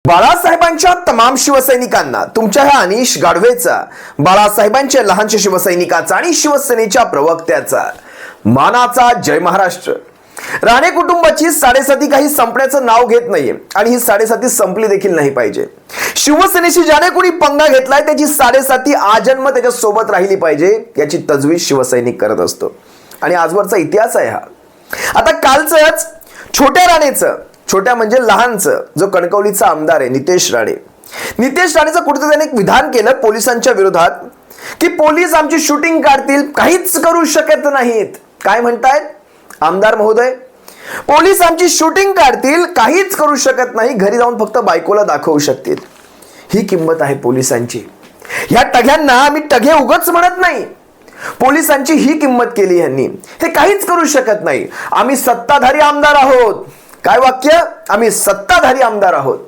बाळासाहेबांच्या तमाम शिवसैनिकांना तुमच्या ह्या अनिश गाढवेचा, बाळासाहेबांच्या लहानशा शिवसैनिकाचा आणि शिवसेनेच्या प्रवक्त्याचा मानाचा जय महाराष्ट्र। राणे कुटुंबाची साडेसाती काही संपण्याचं नाव घेत नाहीये आणि ही साडेसाती संपली देखील नाही पाहिजे। शिवसेनेशी ज्याने कोणी पंगा घेतलाय त्याची साडेसाती आजन्म त्याच्या सोबत राहिली पाहिजे याची तजवीज शिवसैनिक करत असतो आणि आजवरचा इतिहास आहे हा। आता कालचंच छोट्या राणेचं, छोट्या म्हणजे लहानचं, जो कणकवलीचा आमदार आहे नितेश राणेचं कुठेतरी त्याने एक विधान केलं पोलिसांच्या विरोधात की पोलीस आमची शूटिंग काढतील, काहीच करू शकत नाहीत। काय म्हणतायत आमदार महोदय? पोलीस आमची शूटिंग काढतील, काहीच करू शकत नाही, घरी जाऊन फक्त बायकोला दाखवू शकतील। ही किंमत आहे पोलिसांची। या टघ्यांना आम्ही टघे उगाच म्हणत नाही, पोलिसांची ही किंमत केली यांनी। हे काहीच करू शकत नाही, आम्ही सत्ताधारी आमदार आहोत। काय वाक्य? आम्ही सत्ताधारी आमदार आहोत,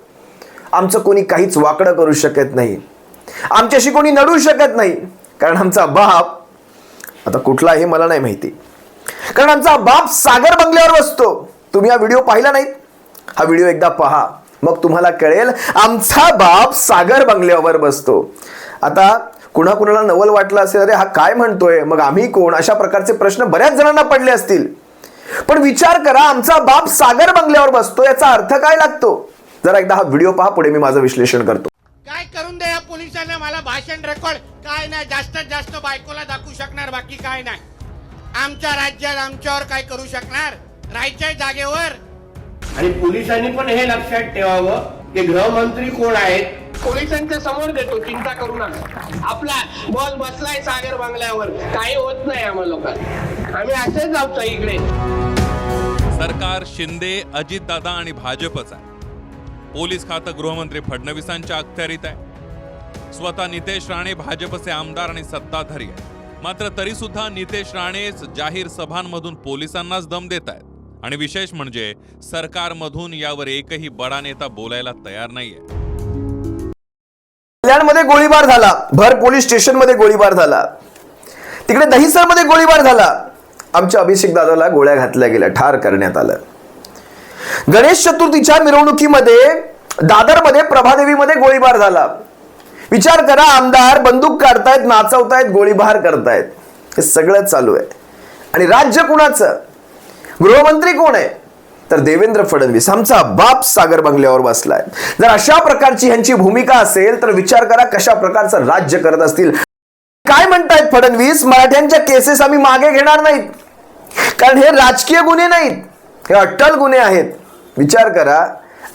आमचं कोणी काहीच वाकडं करू शकत नाही, आमच्याशी कोणी नडू शकत नाही, कारण आमचा बाप, आता कुठला हे मला नाही माहिती, कारण आमचा बाप सागर बंगल्यावर बसतो। तुम्ही हा व्हिडिओ पाहिला नाही? हा व्हिडिओ एकदा पहा, मग तुम्हाला कळेल आमचा बाप सागर बंगल्यावर बसतो। आता कुणाकुणाला नवल वाटलं असेल, अरे हा काय म्हणतोय, मग आम्ही कोण, अशा प्रकारचे प्रश्न बऱ्याच जणांना पडले असतील। पण विचार करा, आमचा बाप सागर बंगल्यावर बसतो, याचा अर्थ काय लागतो? जरा एकदा हा व्हिडिओ पहा, पुढे मी माझं विश्लेषण करतो। काय करून द्या पोलिसांना, मला भाषण रेकॉर्ड काय नाही, जास्तीत जास्त बायकोला दाखवू शकणार, बाकी काय नाही। आमच्या राज्यात आमच्यावर काय करू शकणार, राहायच्या जागेवर। आणि पोलिसांनी पण हे लक्षात ठेवावं की गृहमंत्री कोण आहेत। पोलिसांच्या समोर देतो, चिंता करू नका। आपला बॉस बसलाय सागर बंगल्यावर, काही होत नाही आम्हाला लोकांना, आम्ही असेच जाऊ इकडे। सरकार शिंदे, अजितदादा आणि भाजपचा आहे। पोलीस खातं गृहमंत्री फडणवीसांच्या अखत्यारीत आहे। स्वतः नितेश राणे भाजपचे आमदार आणि सत्ताधारी आहेत, मात्र तरी सुद्धा नितेश राणेच जाहीर सभांमधून पोलिसांनाच दम देत आहेत। आणि विशेष म्हणजे सरकारमधून यावर एकही बडा नेता बोलायला तयार नाहीये। कल्याणमध्ये गोळीबार झाला, भर पोलीस स्टेशन मध्ये गोळीबार झाला, तिकडे दहिसर मध्ये गोळीबार झाला, आमच्या अभिषेक दादाला गोळ्या घातल्या गेल्या, ठार करण्यात आलं। गणेश चतुर्थीच्या मिरवणुकीमध्ये दादरमध्ये प्रभादेवीमध्ये गोळीबार झाला। विचार करा, आमदार बंदूक काढतायत, नाचवतायत, गोळीबार करतायत, हे सगळं चालू आहे। आणि राज्य कुणाचं? गृहमंत्री कोण आहे? तर देवेंद्र फडणवीस, आमचा बाप सागर बंगल्यावर बसलाय। जर अशा प्रकारची ह्यांची भूमिका असेल तर विचार करा कशा प्रकारचं राज्य करत असतील। काय म्हणतायत फडणवीस? मराठ्यांच्या केसेस आम्ही मागे घेणार नाहीत, कारण हे राजकीय गुन्हे नाहीत, हे अट्टल गुन्हे आहेत। विचार करा,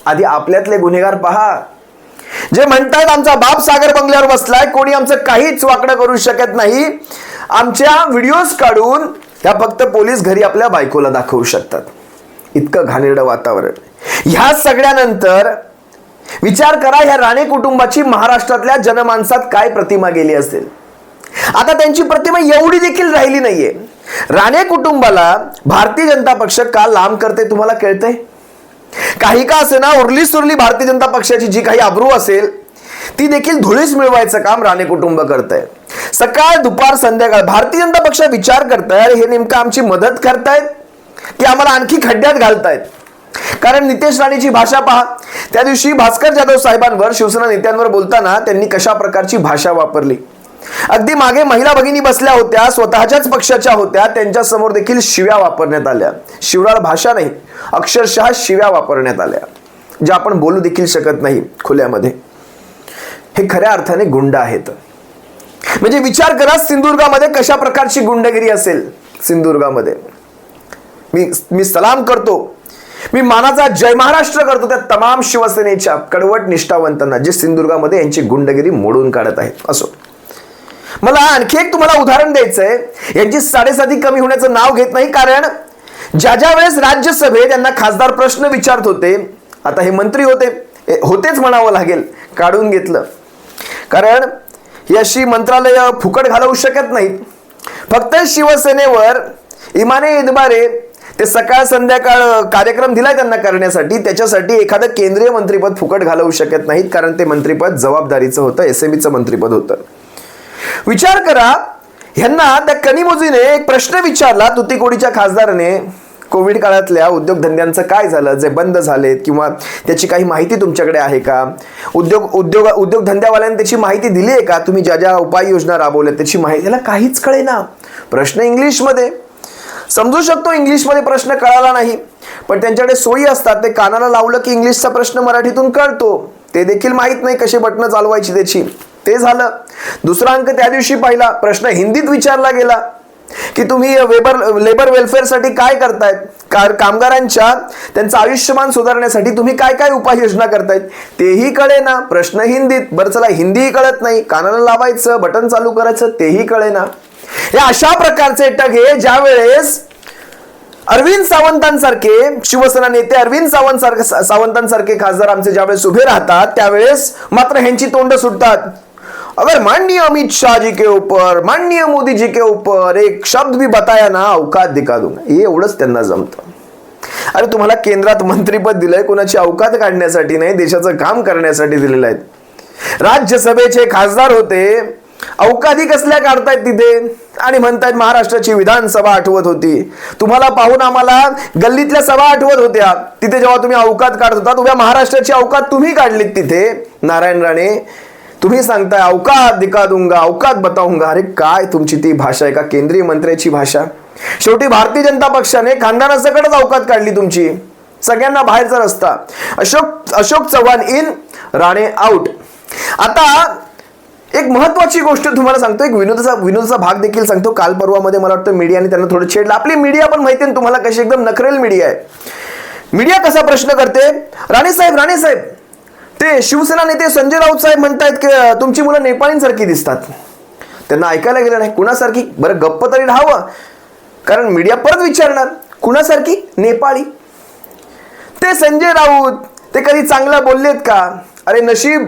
आधी आपल्यातले गुन्हेगार पहा, जे म्हणतायत आमचा बाप सागर बंगल्यावर बसलाय, कोणी आमचं काहीच वाकडं करू शकत नाही, आमच्या व्हिडिओज काढून त्या फक्त पोलीस घरी आपल्या बायकोला दाखवू शकतात। इतकं घाणेरडं वातावरण। ह्या सगळ्यानंतर विचार करा, ह्या राणे कुटुंबाची महाराष्ट्रातल्या जनमानसात काय प्रतिमा गेली असेल। आता त्यांची प्रतिमा एवढी देखील राहिली नाहीये। राणे कुटुंबाला भारतीय जनता पक्ष का लांब करते तुम्हाला कळतंय? काही का असे ना, उरली सुरली भारतीय जनता पक्षाची जी काही आबरू असेल ती देखील धुळीस मिळवायचं काम राणे कुटुंब करतंय। सकाळ दुपार संध्याकाळ भारतीय जनता पक्ष विचार करताय, हे नेमकं आमची मदत करतायत की आम्हाला आणखी खड्ड्यात घालतायत? कारण नितेश राणेची भाषा पहा, त्या दिवशी भास्कर जाधव साहेबांवर, शिवसेना नेत्यांवर बोलताना त्यांनी कशा प्रकारची भाषा वापरली। अगदी मागे महिला भगिनी बसल्या होत्या, स्वतःच्याच पक्षाच्या होत्या, त्यांच्या समोर देखील शिव्या वापरण्यात आल्या। शिवराळ भाषा नाही, अक्षरशः शिव्या वापरण्यात आल्या, ज्या आपण बोलू देखील शकत नाही खुल्यामध्ये। हे खऱ्या अर्थाने गुंड आहेत। म्हणजे विचार करा, सिंधुदुर्गामध्ये कशा प्रकारची गुंडगिरी असेल। सिंधुदुर्गामध्ये मी सलाम करतो, मी मानाचा जय महाराष्ट्र करतो त्या तमाम शिवसेनेच्या कडवट निष्ठावंतांना, जे सिंधुदुर्गामध्ये यांची गुंडगिरी मोडून काढत आहेत। असो, मला आणखी एक तुम्हाला उदाहरण द्यायचंय, यांची साडेसाती कमी होण्याचं नाव घेत नाही, कारण ज्या वेळेस राज्यसभेत त्यांना खासदार प्रश्न विचारत होते, आता हे मंत्री होतेच म्हणावं लागेल, काढून घेतलं, कारण ही अशी मंत्रालय फुकट घालवू शकत नाहीत। फक्त शिवसेनेवर इमाने इतबारे ते सकाळ संध्याकाळ कार्यक्रम दिलाय त्यांना करण्यासाठी, त्याच्यासाठी एखादं केंद्रीय मंत्रीपद फुकट घालवू शकत नाहीत, कारण ते मंत्रीपद जबाबदारीचं होतं, एसएमईचं मंत्रीपद होतं। विचार करा, ह्यांना त्या कनिमोजीने एक प्रश्न विचारला तुतीकोडीच्या खासदाराने, कोविड काळातल्या उद्योगधंद्यांचं काय झालं, जे बंद झालेत किंवा त्याची काही माहिती तुमच्याकडे आहे का? उद्योगधंद्यावाल्यांनी त्याची माहिती दिली आहे का? तुम्ही ज्या ज्या उपाययोजना राबवल्या त्याची माहिती, त्याला काहीच कळेना. प्रश्न इंग्लिशमध्ये, समजू शकतो इंग्लिशमध्ये प्रश्न कळाला नाही, पण त्यांच्याकडे सोयी असतात, ते कानाला लावलं की इंग्लिशचा प्रश्न मराठीतून कळतो. ते देखील माहीत नाही कशी बटणं चालवायची त्याची. ते झालं. दुसरा अंक त्या दिवशी पाहिला, प्रश्न हिंदीत विचारला गेला की तुम्ही लेबर वेलफेअरसाठी काय करतायत, कामगारांच्या त्यांचं आयुष्यमान सुधारण्यासाठी तुम्ही काय काय उपाययोजना करतायत, तेही कळेना. प्रश्न हिंदीत. बरं चला, हिंदीही कळत नाही, कानाला लावायचं, बटन चालू करायचं, तेही कळेना. हे अशा प्रकारचे टगे ज्यावेळेस अरविंद सावंतांसारखे शिवसेना नेते, अरविंद सावंतांसारखे खासदार आमचे ज्यावेळेस उभे राहतात, त्यावेळेस मात्र ह्यांची तोंड सुटतात. अगर माननीय अमित शाह जी के ऊपर, माननीय मोदी जी के ऊपर एक शब्द भी बताया ना, औकात दिखा दूंगा. हे एवढंच त्यांना जमतं. अरे तुम्हाला केंद्रात मंत्रीपद दिलंय कोणाची औकात काढण्यासाठी नाही, देशाचं काम करण्यासाठी दिलेलं आहे. राज्यसभेचे खासदार होते, औकाती कसल्या काढतायत तिथे आणि म्हणतायत महाराष्ट्राची विधानसभा आठवत होती. तुम्हाला पाहून आम्हाला गल्लीतल्या सभा आठवत होत्या. तिथे जेव्हा तुम्ही औकात काढत होता, उभ्या महाराष्ट्राची औकात तुम्ही काढलीत तिथे. नारायण राणे, तुम्ही सांगताय औकात दिखा दूंगा, औकात बताऊंगा. अरे काय तुमची ती भाषा आहे का केंद्रीय मंत्र्याची भाषा? शेवटी भारतीय जनता पक्षाने खानदानासकटच औकात काढली तुमची, सगळ्यांना बाहेरचा रस्ता. Ashok Chavan in, Rane out. आता एक महत्वाची गोष्ट तुम्हाला सांगतो, एक विनोदाचा भाग देखील सांगतो. काल परवामध्ये मला वाटतं मीडियाने त्यांना थोडं छेडलं. आपली मीडिया पण माहिती आहे तुम्हाला कशी एकदम नखरेल मीडिया आहे. मीडिया कसा प्रश्न करते, राणे साहेब ते शिवसेना नेते संजय राऊत साहेब म्हणतायत की तुमची मुलं नेपाळींसारखी दिसतात. त्यांना ऐकायला गेलं नाही. कुणासारखी? बरं गप्प तरी राहावं, कारण मीडिया परत विचारणार कुणासारखी? नेपाळी. ते संजय राऊत ते कधी चांगलं बोललेत का? अरे नशीब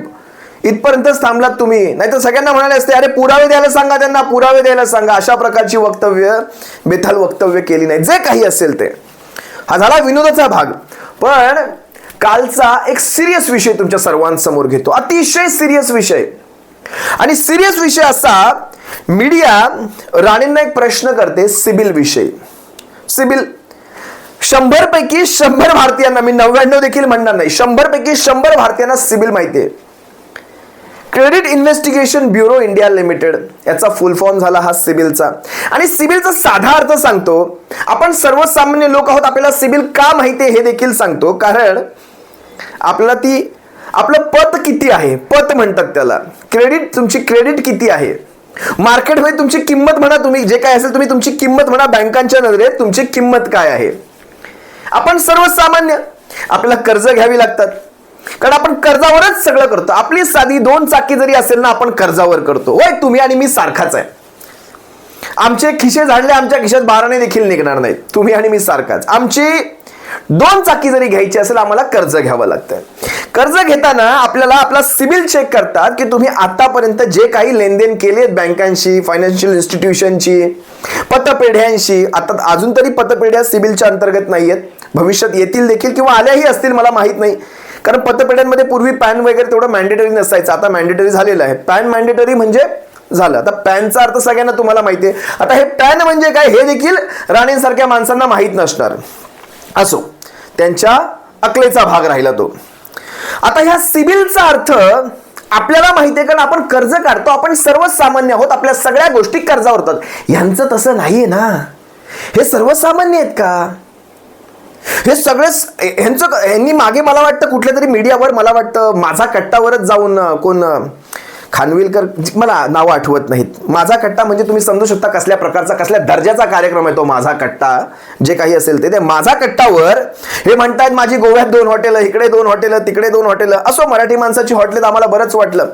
इथपर्यंतच थांबलात तुम्ही, नाहीतर सगळ्यांना म्हणाले असते अरे पुरावे द्यायला सांगा त्यांना, पुरावे द्यायला सांगा. अशा प्रकारची वक्तव्य, बेताल वक्तव्य केली नाही. जे काही असेल ते, हा झाला विनोदाचा भाग. पण कालचा एक सिरियस विषय तुमच्या सर्वांसमोर घेतो, अतिशय सिरियस विषय. आणि सिरियस विषय असा, मीडिया राणेंना एक प्रश्न करते सिबिल विषयी. सिबिल 100 पैकी 100 भारतीयांना, मी 99 देखील म्हणणार नाही, 100 पैकी 100 भारतीयांना सिबिल माहिती आहे. Credit investigation bureau India limited, याचा फुल फॉर्म झाला हा सिबिलचा. आणि सिबिलचा साधा अर्थ सांगतो. आपण सर्वसामान्य लोक आहोत, आपल्याला सिबिल का माहिती आहे हे देखील सांगतो. कारण आपल्याला आपलं पत किती आहे, पत म्हणतात त्याला. क्रेडिट, तुमची क्रेडिट किती आहे मार्केटमध्ये, तुमची किंमत म्हणा, तुम्ही जे काय असेल तुम्ही तुमची किंमत म्हणा, बँकांच्या नजरेत तुमची किंमत काय आहे. आपण सर्वसामान्य, आपल्याला कर्ज घ्यावी लागतात, कारण आपण कर्जावरच सगळं करतो. आपली साधी 2 चाकी जरी असेल ना, आपण कर्जावर करतो. होय, तुम्ही आणि मी सारखाच आहे. आमचे खिशे झाडले, आमच्या खिशात 12 देखील निघणार नाहीत. तुम्ही आणि मी सारखाच. आमची 2 चाकी जरी घ्यायची असेल, आम्हाला कर्ज घ्यावं लागतं. कर्ज घेताना आपल्याला आपला सिबिल चेक करतात की तुम्ही आतापर्यंत जे काही लेनदेन केले बँकांशी, फायनान्शियल इन्स्टिट्यूशनची, पतपेढ्यांशी. आता अजून तरी पतपेढ्या सिबिलच्या अंतर्गत नाहीयेत, भविष्यात येतील देखील किंवा आल्याही असतील, मला माहित नाही. कारण पतपेढ्यांमध्ये पूर्वी पॅन वगैरे तेवढं मॅन्डेटरी नसायचं, आता मॅन्डेटरी झालेलं आहे. पॅन मॅन्डेटरी म्हणजे झालं. आता पॅनचा अर्थ सगळ्यांना तुम्हाला माहिती आहे. आता हे पॅन म्हणजे काय हे देखील राणेंसारख्या माणसांना माहीत नसणार. असो, त्यांच्या अकलेचा भाग राहिला तो. आता ह्या सिबिलचा अर्थ आपल्याला माहिती आहे, कारण आपण कर्ज काढतो, आपण सर्वसामान्य आहोत, आपल्या सगळ्या गोष्टी कर्जावर होतात. ह्यांचं तसं नाहीये ना. हे सर्वसामान्य आहेत का? हे सगळेच ह्यांनी मागे मला वाटतं कुठल्या तरी मीडियावर, मला वाटतं माझा कट्टावरच जाऊन, कोण खानविलकर, मला नाव आठवत नाहीत. माझा कट्टा म्हणजे तुम्ही समजू शकता कसल्या प्रकारचा, कसल्या दर्जाचा कार्यक्रम आहे तो माझा कट्टा. जे काही असेल ते माझा कट्टावर हे म्हणतायत माझी गोव्यात 2 हॉटेल, इकडे 2 हॉटेल, तिकडे 2 हॉटेल. असो, मराठी माणसाची हॉटेल आम्हाला बरंच वाटलं.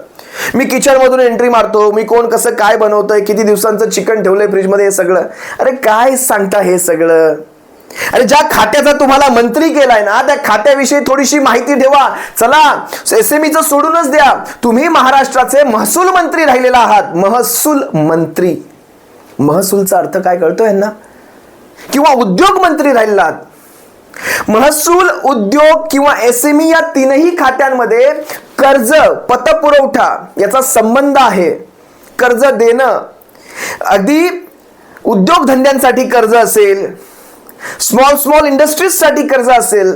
मी किचन मधून एंट्री मारतो, मी कोण कसं काय बनवतोय, किती दिवसांचं चिकन ठेवलंय फ्रीजमध्ये, हे सगळं. अरे काय सांगता हे सगळं? अरे ज्या खात्याचा तुम्हाला मंत्री केलाय ना, त्या खात्याविषयी थोडीशी माहिती ठेवा. चला, एसएमईचं सोडूनच द्या, तुम्ही महाराष्ट्राचे महसूल मंत्री राहिलेला आहात. महसूल मंत्री, महसूलचा अर्थ काय कळतो यांना? किंवा उद्योग मंत्री राहिलेला आहात. महसूल, उद्योग किंवा एसएमई या 3ही खात्यांमध्ये कर्ज, पतपुरवठा याचा संबंध आहे. कर्ज देणं, अगदी उद्योगधंद्यांसाठी कर्ज असेल स्मॉल इंडस्ट्रीजसाठी कर्ज असेल,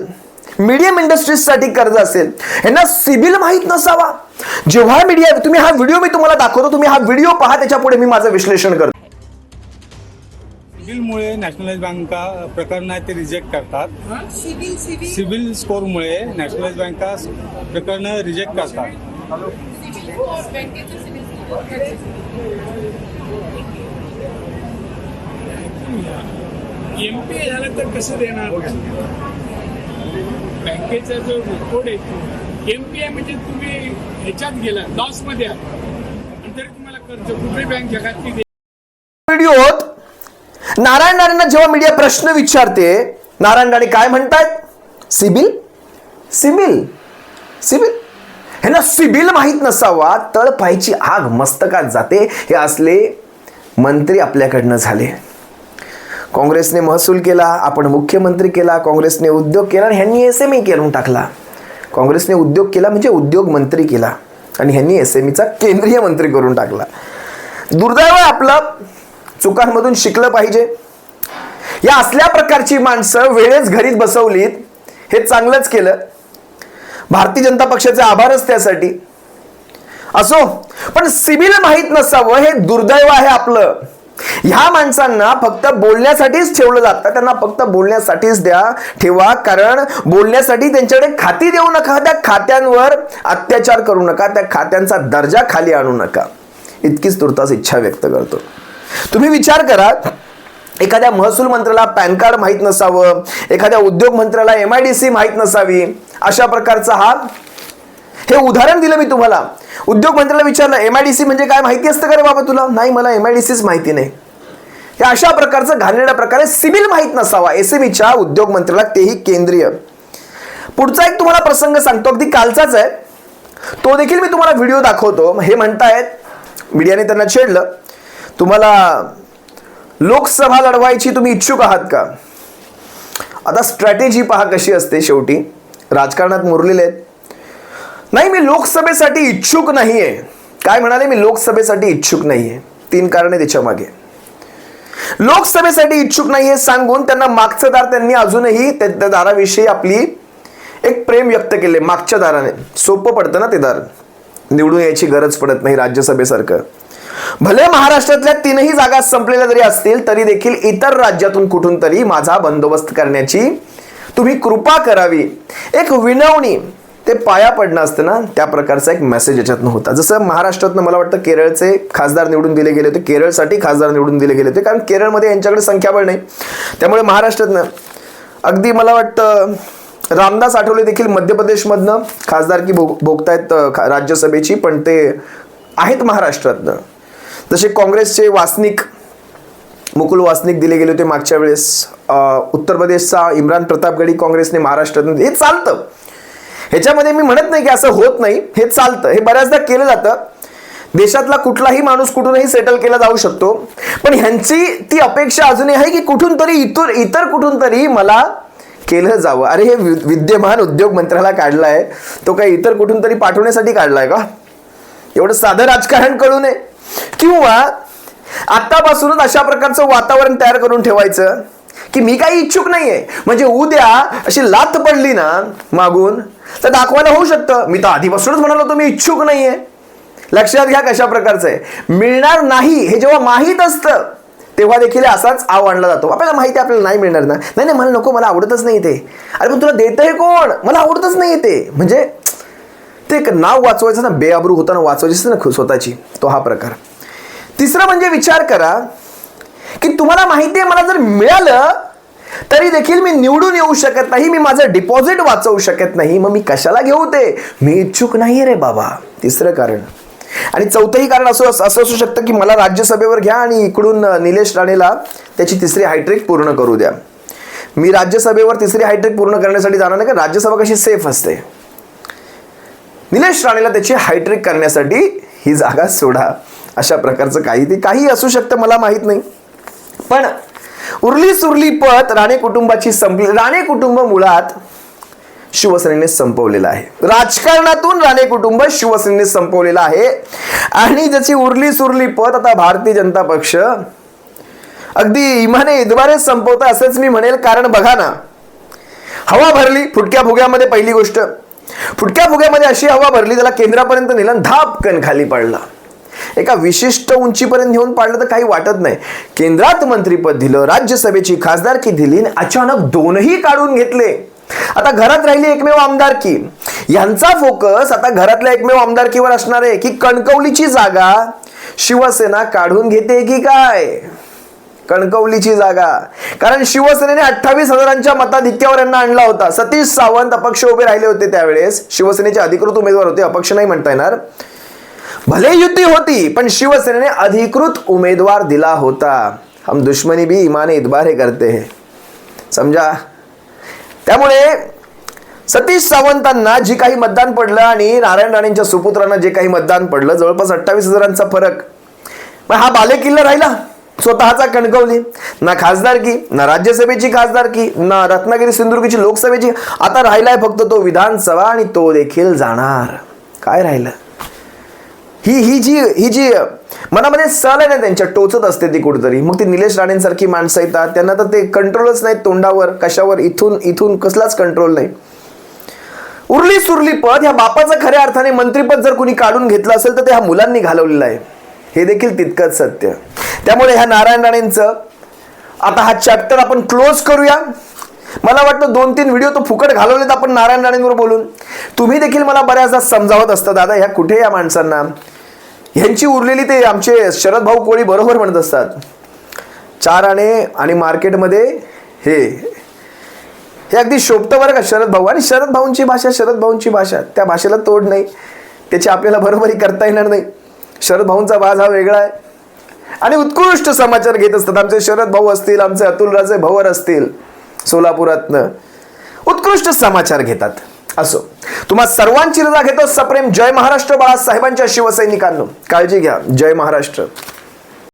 मीडियम इंडस्ट्रीजसाठी कर्ज असेल, यांना सिबिल माहीत नसावा. जेव्हा मीडिया, तुम्ही हा व्हिडिओ मी तुम्हाला दाखवतो, तुम्ही हा व्हिडिओ पहा, त्याच्या पुढे मी माझं विश्लेषण करतो. सिबिलमुळे नॅशनलाइज बँका प्रकरणं आहेत ते रिजेक्ट करतात. सिबिल स्कोरमुळे नॅशनलाइज बँका प्रकरणं रिजेक्ट करतात. एमपीए झालं तर कसं देणार? बँकेचा जो रिपोर्ट येतो, एमपीए म्हणजे तुम्ही ह्याच्यात गेला, लॉस मध्ये आहात आणि तरी तुम्हाला कर्ज कुठली बँक जगातली व्हिडिओत नारायण राणेंना जेव्हा मीडिया प्रश्न विचारते, नारायण राणे काय म्हणतात? CIBIL CIBIL CIBIL. ह्यांना सिबिल माहीत नसावा, तळपायची आग मस्तकात जाते. हे असले मंत्री आपल्याकडनं झाले. काँग्रेसने महसूल केला, आपण मुख्यमंत्री केला, काँग्रेसने उद्योग केला आणि ह्यांनी SME करून टाकला. काँग्रेसने उद्योग केला म्हणजे उद्योग मंत्री केला आणि ह्यांनी SMEचा केंद्रीय मंत्री करून टाकला. दुर्दैव आहे आपलं. चुकांमधून शिकलं पाहिजे. या असल्या प्रकारची माणसं वेळेस घरीच बसवलीत, हे चांगलंच केलं. भारतीय जनता पक्षाचे आभारच त्यासाठी. असो, पण सिबिल माहीत नसावं हे दुर्दैव आहे आपलं. ह्या माणसांना फक्त बोलण्यासाठीच ठेवलं जातं. त्यांना फक्त बोलण्यासाठीच ठेवा, कारण बोलण्यासाठी त्यांच्याकडे खाती देऊ नका, त्या खात्यांवर अत्याचार करू नका, त्या खात्यांचा दर्जा खाली आणू नका. इतकीच तुर्तास इच्छा व्यक्त करतो. तुम्ही विचार करा, एखाद्या महसूल मंत्र्याला पॅन कार्ड माहीत नसावं, एखाद्या उद्योग मंत्र्याला MIDC माहीत नसावी, अशा प्रकारचा हे उदाहरण दिलं मी तुम्हाला. उद्योग मंत्र्याला विचारलं MIDC म्हणजे काय माहिती असतं का रे बाबा तुला? नाही, मला MIDCच माहिती नाही. हे अशा प्रकारचं घाणेरड्या प्रकारे सिबिल माहीत नसावा SMEच्या उद्योग मंत्र्याला, तेही केंद्रीय. पुढचा एक तुम्हाला प्रसंग सांगतो, अगदी कालचाच आहे, तो देखील मी तुम्हाला व्हिडिओ दाखवतो. हे म्हणतायत, मीडियाने त्यांना छेडलं, तुम्हाला लोकसभा लढवायची तुम्ही इच्छुक आहात का? आता स्ट्रॅटेजी पहा कशी असते. शेवटी राजकारणात मुरलेले आहेत. नाही, मी लोकसभेसाठी इच्छुक नाहीये. काय म्हणाले? मी लोकसभेसाठी इच्छुक नाहीये. 3 कारणे त्याच्या मागे. लोकसभेसाठी इच्छुक नाहीये सांगून त्यांना मागचं दार, त्यांनी अजूनही त्या दाराविषयी आपली एक प्रेम व्यक्त केले. मागच्या दाराने सोपं पडतं ना ते दार, निवडून यायची गरज पडत नाही राज्यसभेसारखं. भले महाराष्ट्रातल्या 3ही जागा संपलेल्या जरी असतील तरी देखील इतर राज्यातून कुठून तरी माझा बंदोबस्त करण्याची तुम्ही कृपा करावी, एक विनवणी, ते पाया पडणं असतं ना, त्या प्रकारचा एक मेसेज याच्यातनं होता. जसं महाराष्ट्रातनं मला वाटतं केरळचे खासदार निवडून दिले गेले होते, केरळसाठी खासदार निवडून दिले गेले होते, कारण केरळमध्ये यांच्याकडे संख्याबळ नाही. त्यामुळे महाराष्ट्रातनं अगदी मला वाटतं रामदास आठवले देखील मध्य प्रदेशमधनं खासदारकी भोगतायत राज्यसभेची, पण ते आहेत महाराष्ट्रातनं. जसे काँग्रेसचे मुकुल वासनिक दिले गेले होते मागच्या वेळेस. उत्तर प्रदेशचा इम्रान प्रतापगडी काँग्रेसने महाराष्ट्रातून. हे चालतं, ह्याच्यामध्ये मी म्हणत नाही की असं होत नाही, हे चालतं, हे बऱ्याचदा केलं जातं. देशातला कुठलाही माणूस कुठूनही सेटल केला जाऊ शकतो, पण ह्यांची ती अपेक्षा अजूनही आहे की कुठून तरी इतर कुठून तरी मला केलं जावं. अरे, हे विद्यमान उद्योग मंत्र्याला काढलाय, तो काही इतर कुठून तरी पाठवण्यासाठी काढलाय का? एवढं साधं राजकारण करू नये. किंवा आतापासूनच अशा प्रकारचं वातावरण तयार करून ठेवायचं की मी काही इच्छुक नाहीये, म्हणजे उद्या अशी लाथ पडली ना मागून तर दाखवायला होऊ शकतं मी तर आधीपासूनच म्हणालो होतो मी इच्छुक नाहीये. लक्षात घ्या कशा प्रकारचं आहे. मिळणार नाही हे जेव्हा माहीत असतं तेव्हा देखील असाच आव आणला जातो. आपल्याला माहिती आहे आपल्याला नाही मिळणार ना, नाही मला नको, मला आवडतच नाही ते. अरे पण तुला देतंय कोण? मला आवडतच नाही ते. म्हणजे ते एक नाव वाचवायचं ना, बेआबरू होताना वाचवायची ना स्वतःची, तो हा प्रकार. तिसरं म्हणजे विचार करा की तुम्हाला माहिती आहे मला जर मिळालं तरी देखील मी निवडून येऊ शकत नाही, मी माझं डिपॉझिट वाचवू शकत नाही, मग मी कशाला घेऊ ते? मी इच्छुक नाहीये रे बाबा. तिसरं कारण. आणि चौथंही कारण असं असू शकतं की मला राज्यसभेवर घ्या आणि इकडून निलेश राणेला त्याची 3री हायट्रिक पूर्ण करू द्या. मी राज्यसभेवर 3री हायट्रिक पूर्ण करण्यासाठी जाणार नाही, का राज्यसभा कशी सेफ असते. निलेश राणेला त्याची हायट्रिक करण्यासाठी ही जागा सोडा. अशा प्रकारचं काही असू शकतं, मला माहित नाही. पण उरली सुरली पत राणे कुटुंबाची संपली. राणे कुटुंब मुळात शिवसेनेने संपवलेलं आहे. राजकारणातून राणे कुटुंब शिवसेनेने संपवलेलं आहे. आणि ज्याची उरली सुरली पत आता भारतीय जनता पक्ष अगदी इमाने इद्बारेच संपवता असंच मी म्हणेल. कारण बघा ना, हवा भरली फुटक्या फुग्यामध्ये. पहिली गोष्ट, फुटक्या फुग्यामध्ये अशी हवा भरली, त्याला केंद्रापर्यंत नेला, धापकन खाली पडला. एका विशिष्ट उंचीपर्यंत नेऊन पाडलं तर काही वाटत नाही. केंद्रात मंत्रीपद दिलं, राज्यसभेची खासदारकी दिली, आणि अचानक दोनही काढून घेतले. आता घरात राहिली एकमेव आमदारकी. यांचा फोकस आता घरातल्या एकमेव आमदारकीवर असणार आहे की कणकवलीची जागा शिवसेना काढून घेते की काय. कणकवलीची जागा, कारण शिवसेनेने 28,000च्या मताधिक्यावर यांना आणला होता. सतीश सावंत अपक्ष उभे राहिले होते त्यावेळेस. शिवसेनेचे अधिकृत उमेदवार होते, अपक्ष नाही म्हणता येणार. भले युती होती पण शिवसेनेने अधिकृत उमेदवार दिला होता. हम दुश्मनी भी ईमाने इतबार करते हैं, समजा. त्यामुळे सतीश सावंतांना जी काही मतदान पडलं आणि नारायण राणेंच्या सुपुत्रांना जे काही मतदान पडलं, जवळपास 28,000चा फरक. मग हा बालेकिल्ला राहिला स्वतःचा कणकवली. ना खासदारकी, ना राज्यसभेची खासदारकी, ना रत्नागिरी सिंधुदुर्गची लोकसभेची. आता राहिलाय फक्त तो विधानसभा, आणि तो देखील जाणार. काय राहिलं? ही जी मनामध्ये सल आहे ना त्यांच्या, टोचत असते ती कुठेतरी. मग ती निलेश राणेंसारखी माणसं येतात, त्यांना तर ते कंट्रोलच नाही तोंडावर, कशावर, इथून कसलाच कंट्रोल नाही. उरली सुरली पद, ह्या बापाचं खऱ्या अर्थाने मंत्रीपद जर कुणी काढून घेतलं असेल तर ते ह्या मुलांनी घालवलेलं आहे. हे देखील तितकंच सत्य. त्यामुळे ह्या नारायण राणेंचं आता हा चॅप्टर आपण क्लोज करूया. मला वाटतं 2-3 व्हिडिओ तो फुकट घालवलेत आपण नारायण राणेंवर बोलून. तुम्ही देखील मला बऱ्याचदा समजावत असता, दादा ह्या कुठे या माणसांना, ह्यांची उरलेली ते आमचे शरद भाऊ कोळी बरोबर म्हणत असतात, 4 आणे आणि मार्केटमध्ये हे अगदी शोभतं बरं का शरद भाऊ. आणि शरद भाऊंची भाषा, त्या भाषेला तोड नाही, त्याची आपल्याला बरोबरी करता येणार नाही. शरद भाऊंचा वाज हा वेगळा आहे आणि उत्कृष्ट समाचार घेत असतात. आमचे शरद भाऊ असतील, आमचे अतुलराजे भवर असतील सोलापुरातनं, उत्कृष्ट समाचार घेतात. असो, तुम्हा सर्वांची रजा घेतो. सप्रेम जय महाराष्ट्र बाळासाहेबांच्या शिवसैनिकांनो. काळजी घ्या. जय महाराष्ट्र.